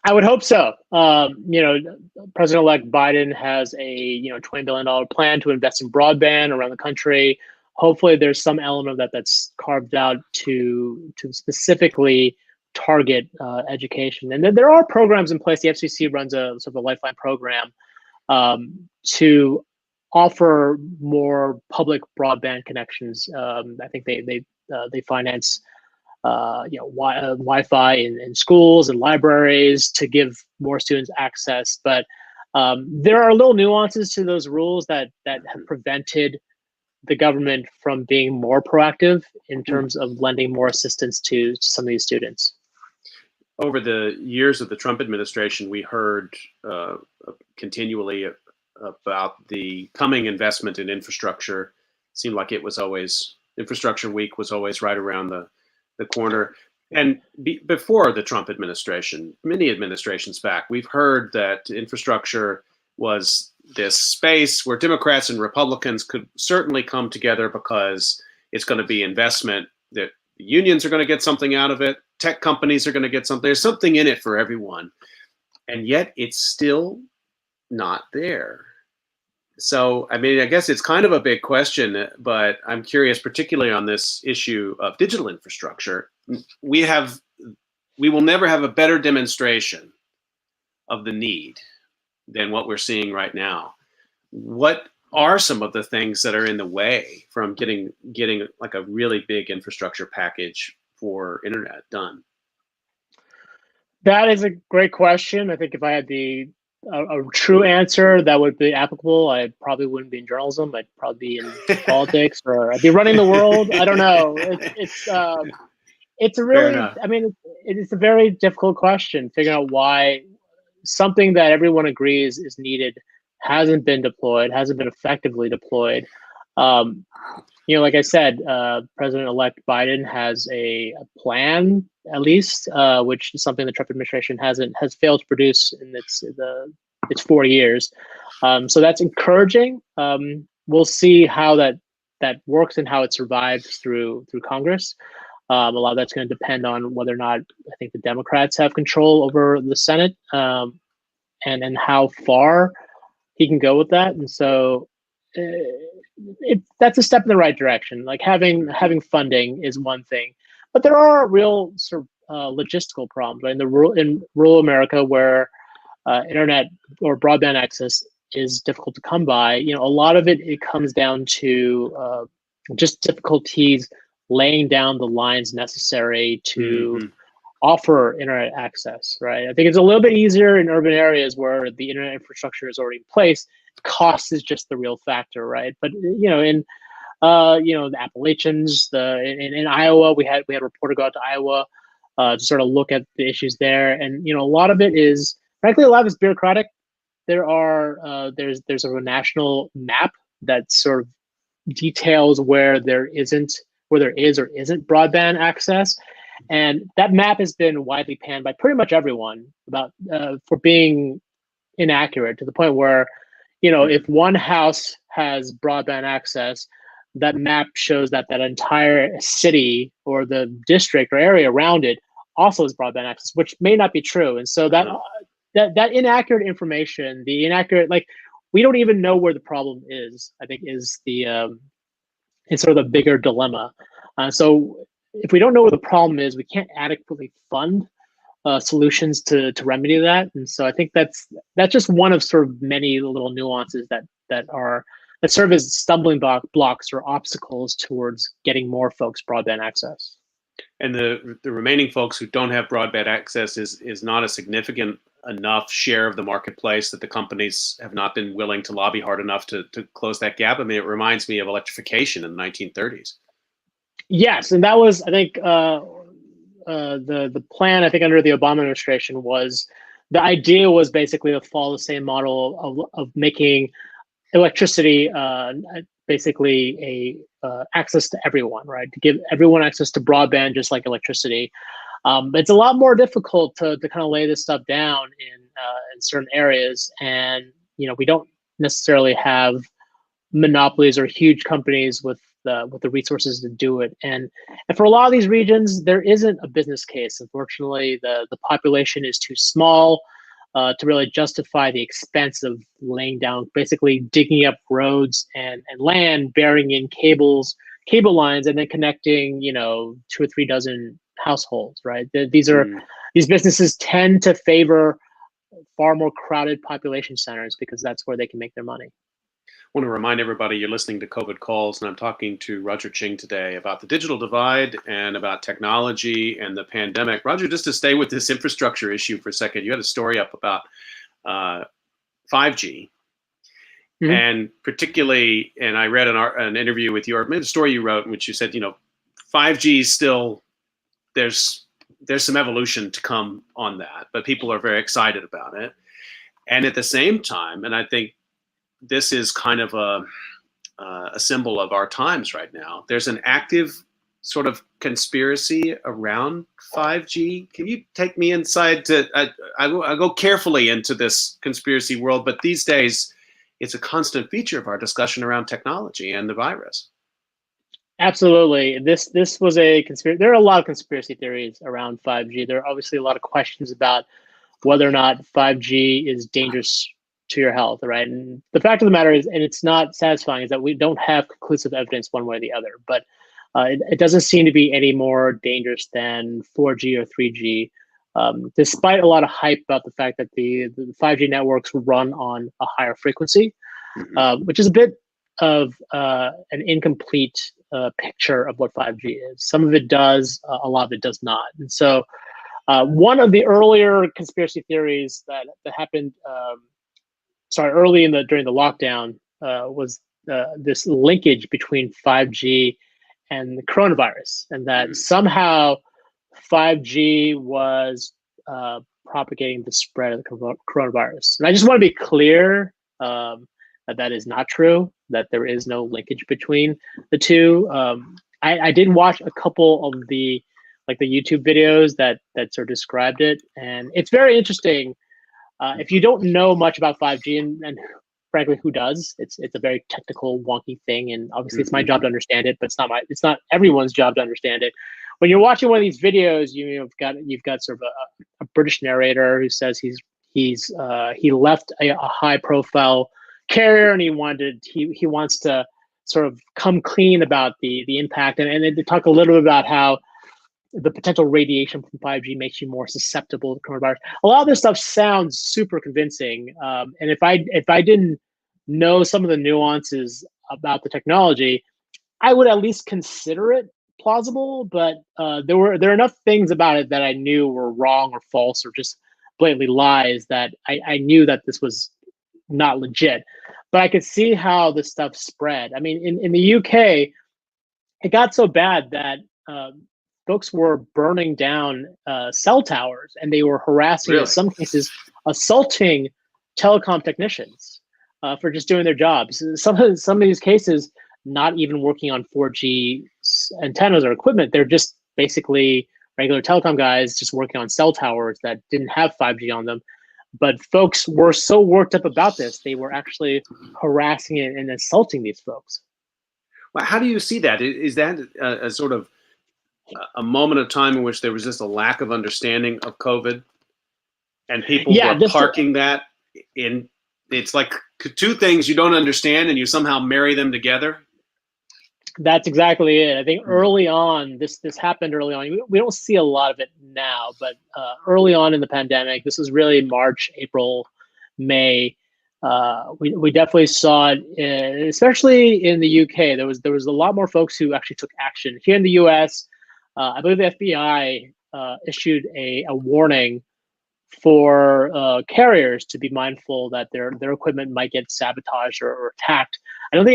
I would hope so. President-elect Biden has a $20 billion plan to invest in broadband around the country. Hopefully, there's some element of that that's carved out to specifically target education. And then there are programs in place. The FCC runs a sort of a lifeline program to offer more public broadband connections. I think they finance Wi-Fi in schools and libraries to give more students access. But there are little nuances to those rules that have prevented the government from being more proactive in terms of lending more assistance to some of these students. Over the years of the Trump administration, we heard continually about the coming investment in infrastructure. It seemed like it was always, Infrastructure Week was always right around the the corner. And before the Trump administration, many administrations back, we've heard that infrastructure was this space where Democrats and Republicans could certainly come together because it's going to be investment, that unions are going to get something out of it, tech companies are going to get something. There's something in it for everyone. And yet it's still not there. So, I mean, I guess it's kind of a big question, but I'm curious, particularly on this issue of digital infrastructure. We will never have a better demonstration of the need than what we're seeing right now. What are some of the things that are in the way from getting like a really big infrastructure package for internet done? That is a great question. I think if I had a true answer that would be applicable, I probably wouldn't be in journalism. I'd probably be in politics, or I'd be running the world. I don't know. It's a really, I mean, it's a very difficult question, figuring out why something that everyone agrees is needed hasn't been deployed, hasn't been effectively deployed. Like I said, President-elect Biden has a plan, at least, which is something the Trump administration has failed to produce in its 4 years. So that's encouraging. We'll see how that works and how it survives through Congress. A lot of that's going to depend on whether or not I think the Democrats have control over the Senate, and how far he can go with that. And so that's a step in the right direction. Like having funding is one thing, but there are real sort of logistical problems, right? In rural America, where internet or broadband access is difficult to come by. A lot of it comes down to just difficulties laying down the lines necessary to offer internet access, right? I think it's a little bit easier in urban areas where the internet infrastructure is already in place. Cost is just the real factor, right? But in the Appalachians, in Iowa, we had a reporter go out to Iowa to sort of look at the issues there, and a lot of it is, frankly, a lot of it's bureaucratic. There's a national map that sort of details where there is or isn't broadband access. And that map has been widely panned by pretty much everyone about for being inaccurate, to the point where, if one house has broadband access, that map shows that entire city or the district or area around it also has broadband access, which may not be true. And so that inaccurate information, we don't even know where the problem is, I think, is it's sort of the bigger dilemma. So if we don't know where the problem is, we can't adequately fund solutions to remedy that. And so I think that's just one of sort of many little nuances that serve as stumbling blocks or obstacles towards getting more folks broadband access. And the remaining folks who don't have broadband access is not a significant enough share of the marketplace that the companies have not been willing to lobby hard enough to close that gap. I mean, it reminds me of electrification in the 1930s. Yes, and that was, I think, the plan, I think, under the Obama administration was, the idea was basically to follow the same model of making electricity basically access to everyone, right? To give everyone access to broadband, just like electricity. But it's a lot more difficult to kind of lay this stuff down in certain areas, and we don't necessarily have monopolies or huge companies with the resources to do it. And for a lot of these regions, there isn't a business case. Unfortunately, the population is too small to really justify the expense of laying down, basically digging up roads and land, burying in cable lines, and then connecting 2 or 3 dozen households, right? These businesses tend to favor far more crowded population centers because that's where they can make their money. I want to remind everybody you're listening to COVID Calls, and I'm talking to Roger Ching today about the digital divide and about technology and the pandemic. Roger, just to stay with this infrastructure issue for a second, you had a story up about 5G. Mm-hmm. And particularly, and I read an interview with a story you wrote in which you said, 5G is still, there's some evolution to come on that, but people are very excited about it. And at the same time, and I think this is kind of a symbol of our times right now, there's an active sort of conspiracy around 5G. Can you take me inside to? I go carefully into this conspiracy world, but these days it's a constant feature of our discussion around technology and the virus. Absolutely. This was a conspiracy. There are a lot of conspiracy theories around 5G. There are obviously a lot of questions about whether or not 5G is dangerous to your health, right? And the fact of the matter is, and it's not satisfying, is that we don't have conclusive evidence one way or the other. But it doesn't seem to be any more dangerous than 4G or 3G, despite a lot of hype about the fact that the 5G networks run on a higher frequency, which is a bit of an incomplete picture of what 5G is. Some of it does, a lot of it does not. And so one of the earlier conspiracy theories that happened, early during the lockdown, was this linkage between 5G and the coronavirus, and that somehow 5G was propagating the spread of the coronavirus. And I just want to be clear that is not true, that there is no linkage between the two. I did watch a couple of the YouTube videos that sort of described it, and it's very interesting. If you don't know much about 5G, and frankly, who does? It's a very technical, wonky thing, and obviously it's my job to understand it, but it's not everyone's job to understand it. When you're watching one of these videos, you've got sort of a British narrator who says he left a high profile carrier, and he wants to sort of come clean about the impact, and they talk a little bit about how the potential radiation from 5G makes you more susceptible to coronavirus. A lot of this stuff sounds super convincing, and if I didn't know some of the nuances about the technology, I would at least consider it plausible. But there are enough things about it that I knew were wrong or false or just blatantly lies that I knew that this was not legit. But I could see how this stuff spread. I mean, in the UK, it got so bad that folks were burning down cell towers, and they were harassing, in some cases, assaulting telecom technicians for just doing their jobs. Some of these cases, not even working on 4G antennas or equipment. They're just basically regular telecom guys just working on cell towers that didn't have 5G on them. But folks were so worked up about this, they were actually harassing and insulting these folks. Well, how do you see that? Is that a sort of a moment of time in which there was just a lack of understanding of COVID, and people were parking that in? It's like two things you don't understand, and you somehow marry them together. That's exactly it. I think early on, this happened early on. We don't see a lot of it now, but early on in the pandemic, this was really March, April, May. We definitely saw it, especially in the UK. There was a lot more folks who actually took action. Here in the US, I believe the FBI issued a warning for carriers to be mindful that their equipment might get sabotaged or attacked. I don't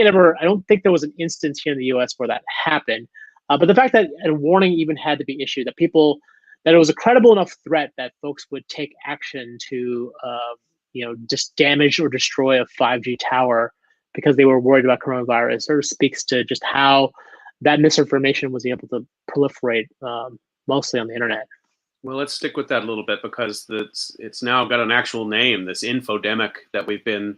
think there was an instance here in the US where that happened. But the fact that a warning even had to be issued, that it was a credible enough threat that folks would take action to just damage or destroy a 5G tower because they were worried about coronavirus, sort of speaks to just how that misinformation was able to proliferate mostly on the internet. Well, let's stick with that a little bit, because it's now got an actual name, this infodemic that we've been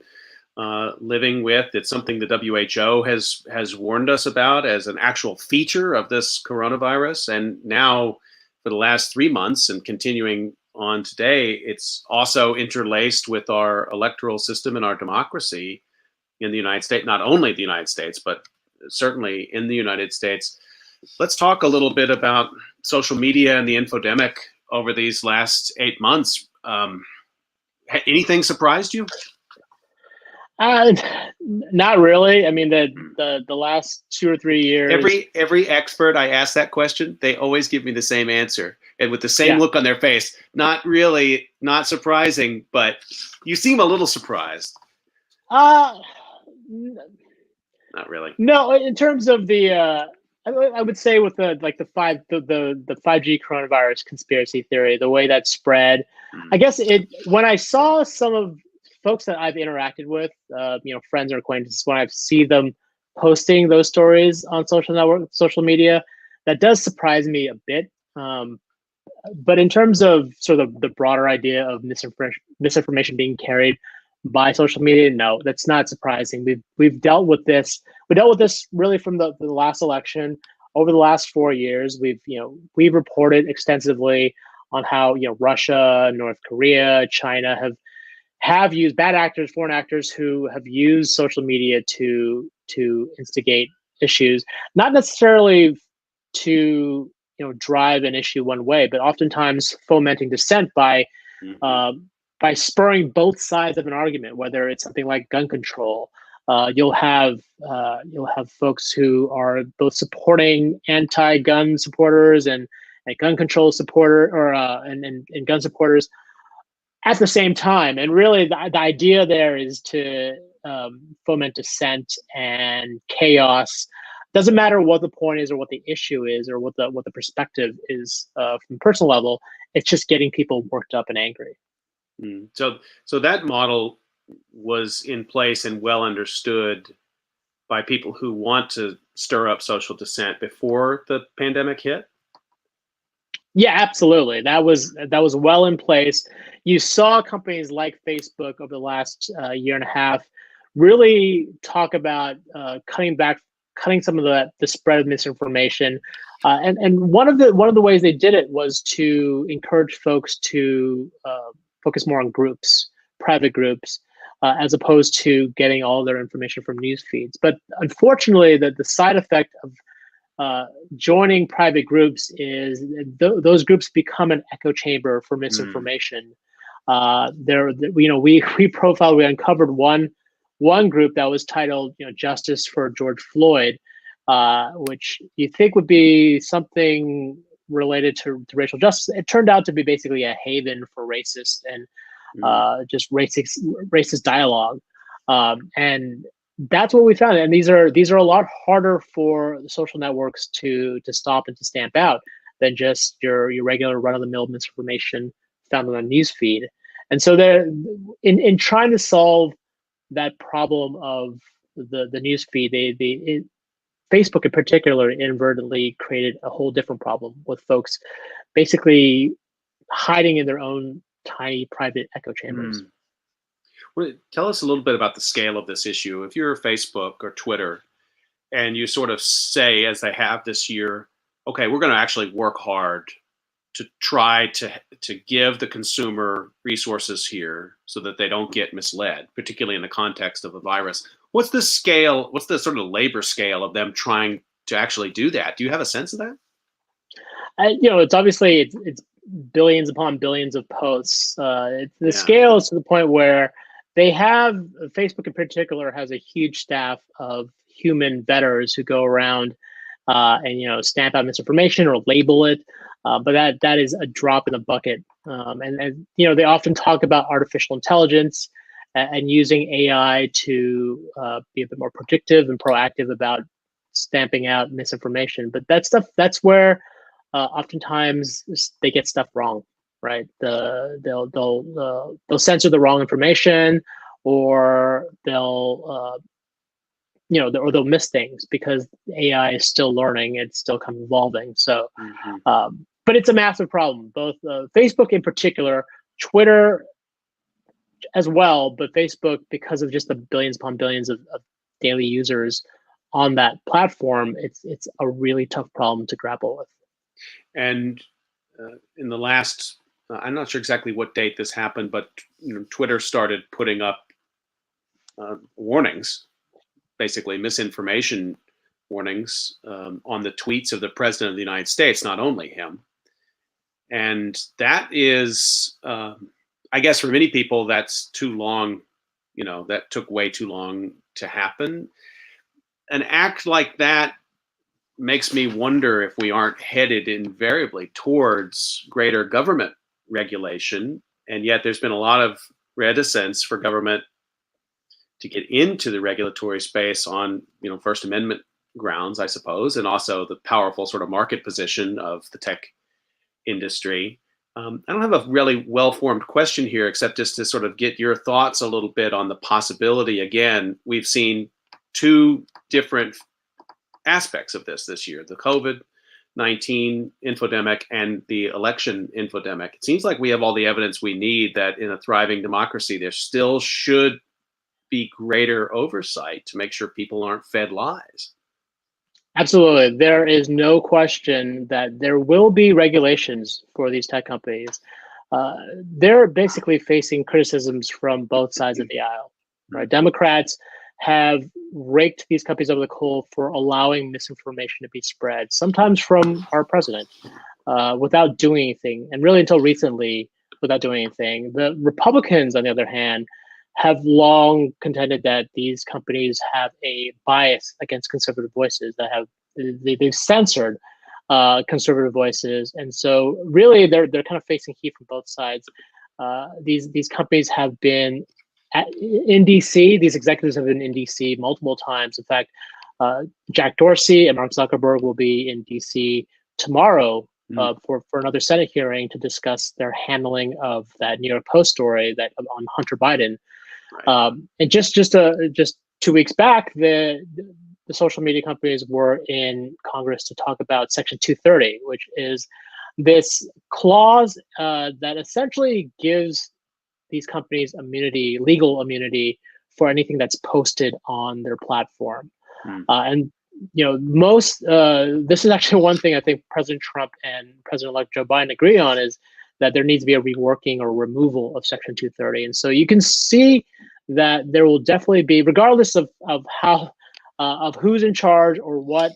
living with. It's something the WHO has warned us about as an actual feature of this coronavirus. And now for the last 3 months and continuing on today, it's also interlaced with our electoral system and our democracy in the United States, not only the United States, but certainly in the United States. Let's talk a little bit about social media and the infodemic over these last 8 months. Anything surprised you? Not really. I mean, the last 2 or 3 years. Every expert I ask that question, they always give me the same answer, and with the same look on their face. Not really, not surprising, but you seem a little surprised. Not really. No, in terms of the. I would say with the 5G coronavirus conspiracy theory, the way that spread, I guess when I saw some of folks that I've interacted with, friends or acquaintances, when I see them posting those stories on social media, that does surprise me a bit. But in terms of sort of the broader idea of misinformation being carried by social media, no, that's not surprising. We've dealt with this. We dealt with this really from the last election. Over the last 4 years, we've reported extensively on how Russia, North Korea, China have used bad actors, foreign actors who have used social media to instigate issues, not necessarily to drive an issue one way, but oftentimes fomenting dissent by spurring both sides of an argument, whether it's something like gun control. You'll have folks who are both supporting anti-gun supporters and gun control supporter and gun supporters at the same time. And really, the idea there is to foment dissent and chaos. Doesn't matter what the point is or what the issue is or what the perspective is from a personal level. It's just getting people worked up and angry. So that model was in place and well understood by people who want to stir up social dissent before the pandemic hit? Yeah, absolutely. That was well in place. You saw companies like Facebook over the last year and a half really talk about cutting some of the spread of misinformation, and one of the ways they did it was to encourage folks to focus more on groups, private groups, as opposed to getting all their information from news feeds. But unfortunately, the side effect of joining private groups is those groups become an echo chamber for misinformation. We profiled, we uncovered one group that was titled Justice for George Floyd, which you think would be something related to racial justice. It turned out to be basically a haven for racist and just racist dialogue, and that's what we found. And these are a lot harder for the social networks to stop and to stamp out than just your regular run-of-the-mill misinformation found on a news feed. And so they're in trying to solve that problem of the news feed, Facebook in particular inadvertently created a whole different problem with folks basically hiding in their own tiny private echo chambers. Well, tell us a little bit about the scale of this issue. If you're Facebook or Twitter and you sort of say, as they have this year, okay, we're going to actually work hard to try to give the consumer resources here so that they don't get misled, particularly in the context of a virus. What's the scale? What's the sort of labor scale of them trying to actually do that? Do you have a sense of that? It's obviously it's billions upon billions of posts. The scale is to the point where Facebook in particular has a huge staff of human vetters who go around and stamp out misinformation or label it. But that is a drop in the bucket. And they often talk about artificial intelligence and using AI to be a bit more predictive and proactive about stamping out misinformation. But that's where oftentimes they get stuff wrong, right? They'll censor the wrong information, or they'll miss things because AI is still learning, it's still kind of evolving. So, but it's a massive problem. Both Facebook in particular, Twitter as well, but Facebook, because of just the billions upon billions of daily users on that platform, it's a really tough problem to grapple with. And in the last, I'm not sure exactly what date this happened, but Twitter started putting up warnings, basically misinformation warnings on the tweets of the president of the United States, not only him. And that is, I guess for many people, that's too long, that took way too long to happen. An act like that makes me wonder if we aren't headed invariably towards greater government regulation. And yet there's been a lot of reticence for government to get into the regulatory space on, First Amendment grounds, I suppose, and also the powerful sort of market position of the tech industry. I don't have a really well-formed question here, except just to sort of get your thoughts a little bit on the possibility. Again, we've seen two different aspects of this year: the COVID 19 infodemic and the election infodemic. It seems like we have all the evidence we need that in a thriving democracy, there still should be greater oversight to make sure people aren't fed lies. Absolutely. There is no question that there will be regulations for these tech companies. They're basically facing criticisms from both sides of the aisle. Right? Democrats have raked these companies over the coal for allowing misinformation to be spread, sometimes from our president, without doing anything, and really until recently, without doing anything. The Republicans, on the other hand, have long contended that these companies have a bias against conservative voices, that they've censored conservative voices, and so really they're kind of facing heat from both sides. These companies have been in DC. These executives have been in DC multiple times. In fact, Jack Dorsey and Mark Zuckerberg will be in DC tomorrow for another Senate hearing to discuss their handling of that New York Post story that on Hunter Biden. Right. And just 2 weeks back, the social media companies were in Congress to talk about Section 230, which is this clause that essentially gives these companies immunity, legal immunity, for anything that's posted on their platform. And this is actually one thing I think President Trump and President-elect Joe Biden agree on, is that there needs to be a reworking or removal of Section 230. And so you can see that there will definitely be, regardless of how of who's in charge or what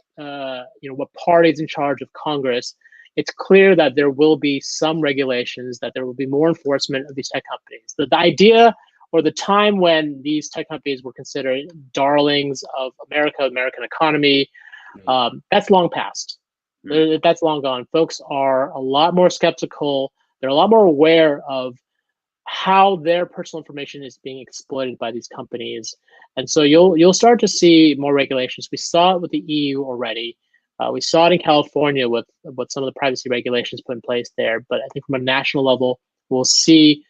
party's in charge of Congress, it's clear that there will be some regulations, that there will be more enforcement of these tech companies. The idea or the time when these tech companies were considered darlings of America, American economy, that's long past. That's long gone. Folks are a lot more skeptical. They're a lot more aware of how their personal information is being exploited by these companies. And so you'll start to see more regulations. We saw it with the EU already. We saw it in California with some of the privacy regulations put in place there. But I think from a national level, we'll see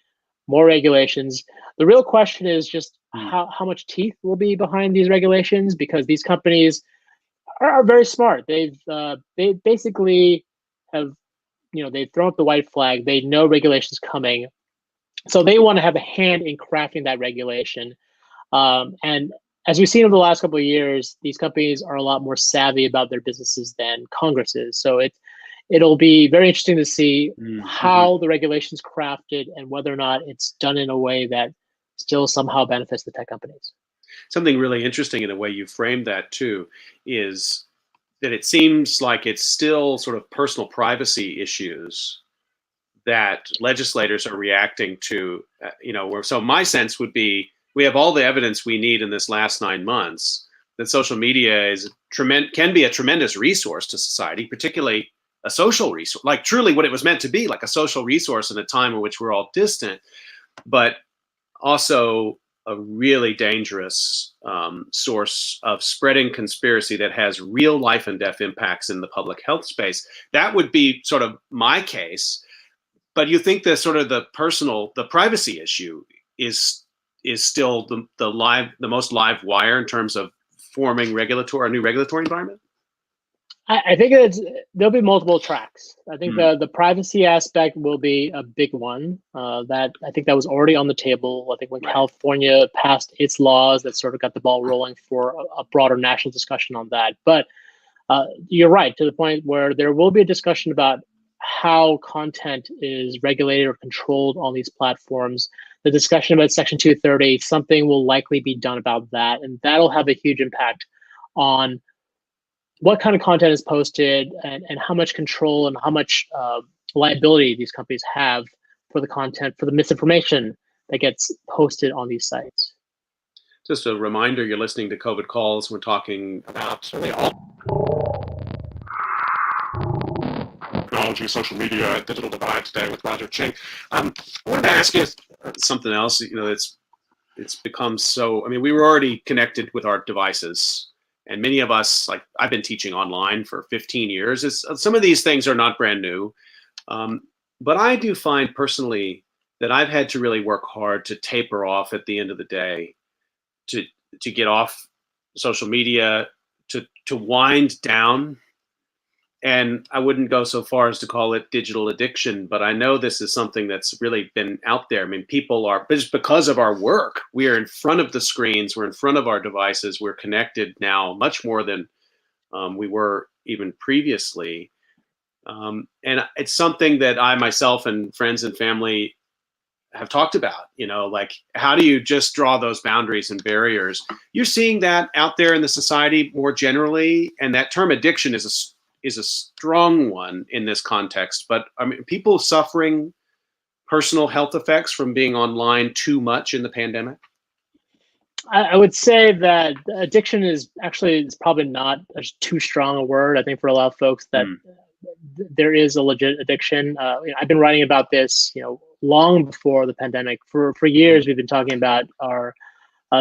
more regulations. The real question is just how much teeth will be behind these regulations, because these companies are very smart. They basically have, they've thrown up the white flag. They know regulations coming. So they want to have a hand in crafting that regulation. And as we've seen over the last couple of years, these companies are a lot more savvy about their businesses than Congress is. So it'll be very interesting to see how the regulation's crafted and whether or not it's done in a way that still somehow benefits the tech companies. Something really interesting in the way you framed that too is that it seems like it's still sort of personal privacy issues that legislators are reacting to, so my sense would be, we have all the evidence we need in this last 9 months that social media can be a tremendous resource to society, particularly a social resource, like truly what it was meant to be, like a social resource in a time in which we're all distant, but also a really dangerous source of spreading conspiracy that has real life and death impacts in the public health space. That would be sort of my case. But you think that sort of the privacy issue is still the most live wire in terms of forming a new regulatory environment? I think there'll be multiple tracks. I think the privacy aspect will be a big one. That I think that was already on the table. I think when California passed its laws, that sort of got the ball rolling for a broader national discussion on that. But you're right, to the point where there will be a discussion about how content is regulated or controlled on these platforms. The discussion about Section 230, something will likely be done about that, and that'll have a huge impact on what kind of content is posted and how much control and how much liability these companies have for the content, for the misinformation that gets posted on these sites. Just a reminder, you're listening to COVID Calls. We're talking about really all technology, social media, digital divide today with Roger Ching. I wanted to ask you something else. It's become so. I mean, we were already connected with our devices, and many of us, like I've been teaching online for 15 years. Some of these things are not brand new, but I do find personally that I've had to really work hard to taper off at the end of the day, to get off social media, to wind down. And I wouldn't go so far as to call it digital addiction, but I know this is something that's really been out there. I mean, people are, just because of our work, we are in front of the screens, we're in front of our devices, we're connected now much more than we were even previously. And it's something that I myself and friends and family have talked about, like how do you just draw those boundaries and barriers? You're seeing that out there in the society more generally, and that term addiction is a strong one in this context. But I mean, people suffering personal health effects from being online too much in the pandemic. I would say that addiction is probably not too strong a word. I think for a lot of folks that there is a legit addiction. I've been writing about this, long before the pandemic. For years, we've been talking about our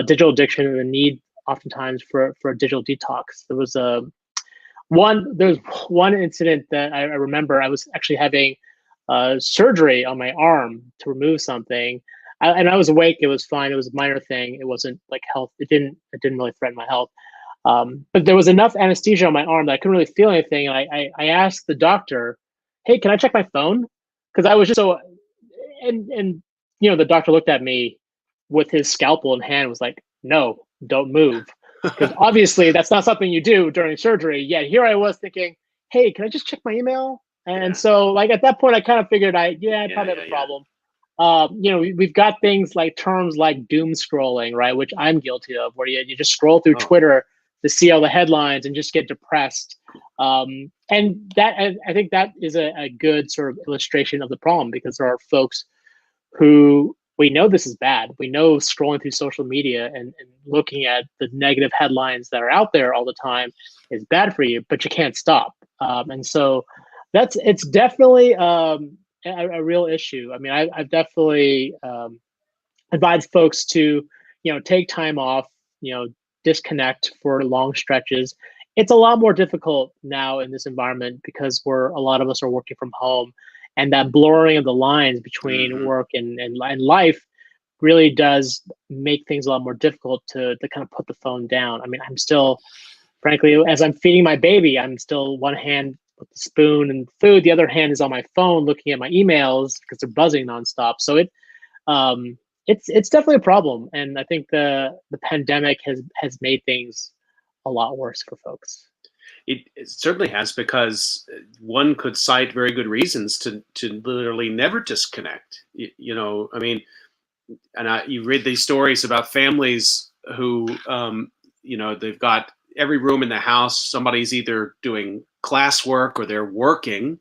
digital addiction and the need, oftentimes, for a digital detox. There was one incident that I remember. I was actually having surgery on my arm to remove something, and I was awake. It was fine. It was a minor thing. It wasn't like health. It didn't really threaten my health. But there was enough anesthesia on my arm that I couldn't really feel anything. And I asked the doctor, "Hey, can I check my phone?" Because I was just so, and the doctor looked at me with his scalpel in hand, and was like, "No, don't move," because obviously that's not something you do during surgery. Yet here I was thinking, "Hey, can I just check my email?" And so, like at that point, I kind of figured I probably have a problem. We've got things like terms like doom scrolling, right? Which I'm guilty of, where you just scroll through Twitter to see all the headlines and just get depressed. And that, I think that is a good sort of illustration of the problem, because there are folks who, we know this is bad. We know scrolling through social media and looking at the negative headlines that are out there all the time is bad for you, but you can't stop. And so it's definitely a real issue. I mean, I've definitely advised folks to, take time off, disconnect for long stretches. It's a lot more difficult now in this environment because a lot of us are working from home, and that blurring of the lines between work and life really does make things a lot more difficult to kind of put the phone down. I mean, I'm still, frankly, as I'm feeding my baby, I'm still one hand with the spoon and food, the other hand is on my phone looking at my emails because they're buzzing nonstop. So it's definitely a problem, and I think the pandemic has made things a lot worse for folks. It certainly has, because one could cite very good reasons to literally never disconnect. I mean, and you read these stories about families who, they've got every room in the house. Somebody's either doing classwork or they're working,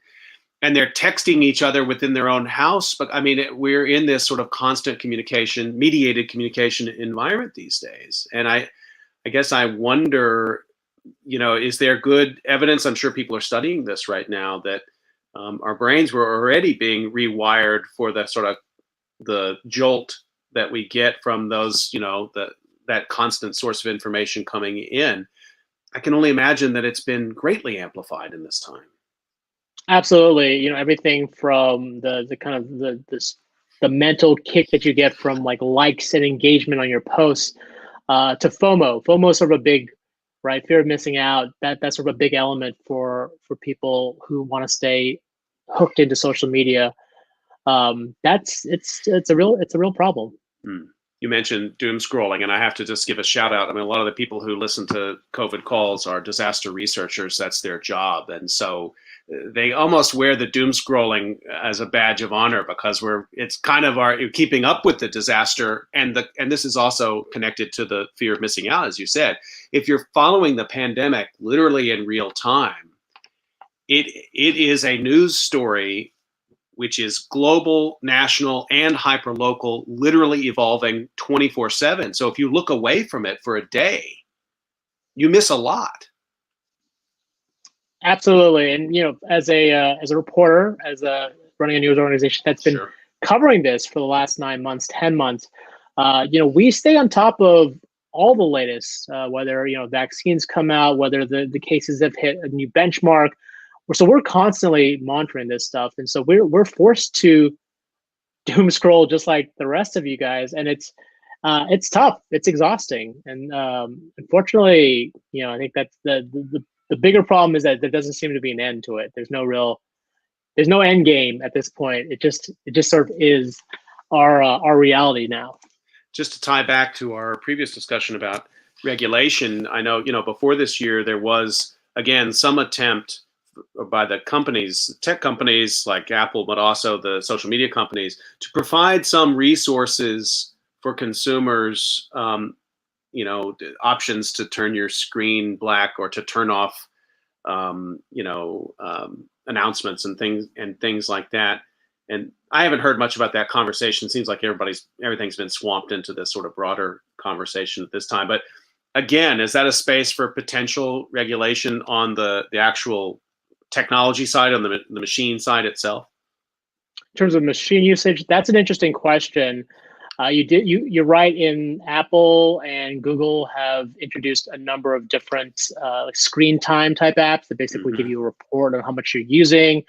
and they're texting each other within their own house. But I mean, we're in this sort of constant communication, mediated communication environment these days. And I guess I wonder, is there good evidence? I'm sure people are studying this right now, that our brains were already being rewired for the sort of the jolt that we get from those, that constant source of information coming in. I can only imagine that it's been greatly amplified in this time. Absolutely. Everything from the kind of the mental kick that you get from likes and engagement on your posts, to FOMO. FOMO is sort of a big, right, fear of missing out. That's sort of a big element for people who want to stay hooked into social media. It's a real problem. You mentioned doom scrolling, and I have to just give a shout out. I mean, a lot of the people who listen to COVID calls are disaster researchers. That's their job. And so they almost wear the doom scrolling as a badge of honor, because it's kind of keeping up with the disaster. And this is also connected to the fear of missing out, as you said. If you're following the pandemic literally in real time, it is a news story which is global, national, and hyperlocal, literally evolving 24/7. So if you look away from it for a day, you miss a lot. Absolutely. And as a reporter, running a news organization that's been covering this for the last 9 months, 10 months, we stay on top of all the latest, whether vaccines come out, whether the cases have hit a new benchmark. So we're constantly monitoring this stuff, and so we're forced to doom scroll just like the rest of you guys, and it's tough, it's exhausting, and unfortunately, I think that's the the bigger problem is that there doesn't seem to be an end to it. There's no end game at this point. It just sort of is our reality now. Just to tie back to our previous discussion about regulation, I know, before this year, there was, again, some attempt by the companies, tech companies like Apple, but also the social media companies, to provide some resources for consumers, options to turn your screen black or to turn off, announcements and things like that. And I haven't heard much about that conversation. It seems like everything's been swamped into this sort of broader conversation at this time. But again, is that a space for potential regulation on the actual technology side, on the machine side itself? In terms of machine usage, that's an interesting question. You're right. In Apple and Google have introduced a number of different screen time type apps that basically give you a report on how much you're using.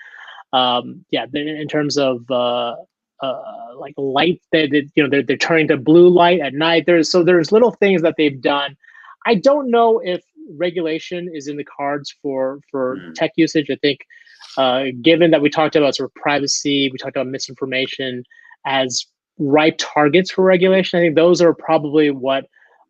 In terms of like light, they're turning to blue light at night. There's little things that they've done. I don't know if regulation is in the cards for tech usage. I think given that we talked about sort of privacy, we talked about misinformation as ripe targets for regulation, I think those are probably what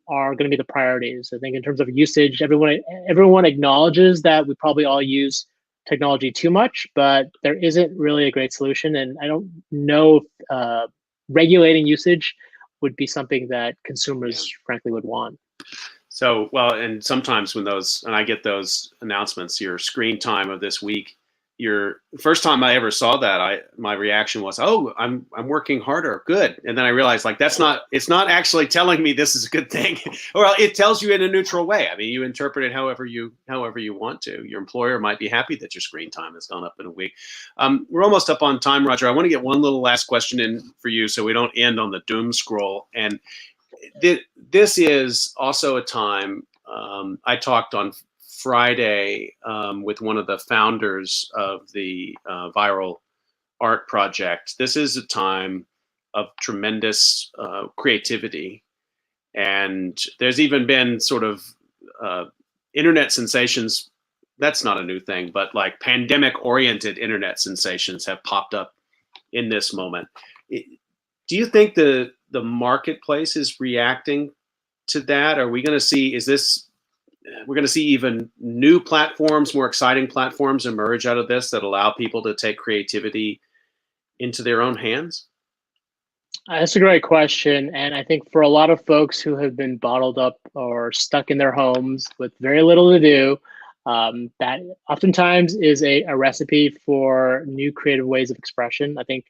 are going to be the priorities. I think in terms of usage, everyone acknowledges that we probably all use technology too much, but there isn't really a great solution. And I don't know if regulating usage would be something that consumers frankly would want. So, well, and sometimes when I get those announcements, your screen time of this week, first time I ever saw that, my reaction was, oh, I'm working harder, good. And then I realized, like, it's not actually telling me this is a good thing. Well, it tells you in a neutral way. I mean, you interpret it however you want to. Your employer might be happy that your screen time has gone up in a week. We're almost up on time, Roger. I want to get one little last question in for you so we don't end on the doom scroll. And this is also a time, I talked on Friday with one of the founders of the Viral Art Project. This is a time of tremendous creativity. And there's even been sort of internet sensations. That's not a new thing, but like pandemic-oriented internet sensations have popped up in this moment. Do you think the marketplace is reacting to that? Are we going to see, we're going to see even new platforms, more exciting platforms emerge out of this that allow people to take creativity into their own hands? That's a great question. And I think for a lot of folks who have been bottled up or stuck in their homes with very little to do, that oftentimes is a recipe for new creative ways of expression. I think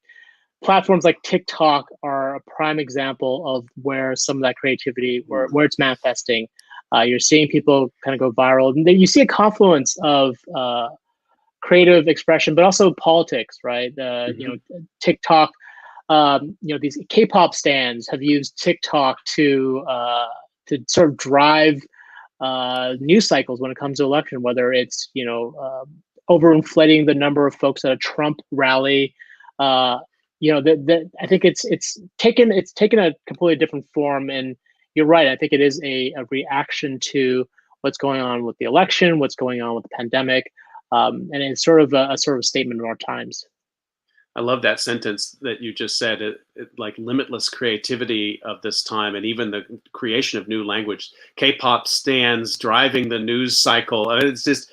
platforms like TikTok are a prime example of where some of that creativity, where it's manifesting. You're seeing people kind of go viral. And then you see a confluence of creative expression, but also politics, right? TikTok, these K-pop stands have used TikTok to sort of drive news cycles when it comes to election, whether it's, overinflating the number of folks at a Trump rally. I think it's taken a completely different form. And you're right. I think it is a reaction to what's going on with the election, what's going on with the pandemic, and it's sort of a statement of our times. I love that sentence that you just said. Like limitless creativity of this time, and even the creation of new language. K-pop stands driving the news cycle. I mean, it's just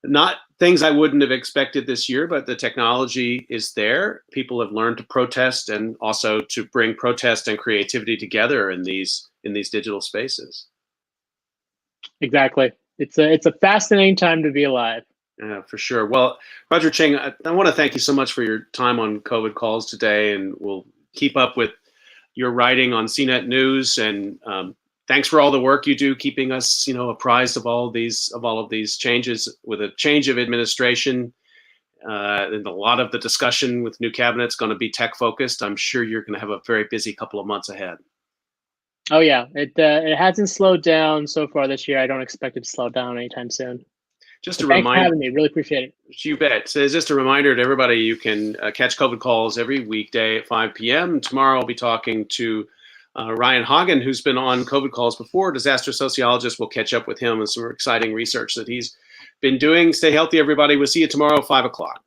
not things I wouldn't have expected this year, but the technology is there. People have learned to protest, and also to bring protest and creativity together in these digital spaces. Exactly. It's a fascinating time to be alive. Yeah, for sure. Well, Roger Cheng, I want to thank you so much for your time on COVID Calls today, and we'll keep up with your writing on CNET News. And thanks for all the work you do, keeping us, apprised of all of these changes. With a change of administration, and a lot of the discussion with new cabinet's going to be tech focused. I'm sure you're going to have a very busy couple of months ahead. Oh yeah, it hasn't slowed down so far this year. I don't expect it to slow down anytime soon. Just a reminder, thanks for having me. Really appreciate it. You bet. So just a reminder to everybody, you can catch COVID Calls every weekday at 5 p.m. Tomorrow I'll be talking to Ryan Hagen, who's been on COVID Calls before, disaster sociologist. We'll catch up with him and some exciting research that he's been doing. Stay healthy, everybody. We'll see you tomorrow, 5 o'clock.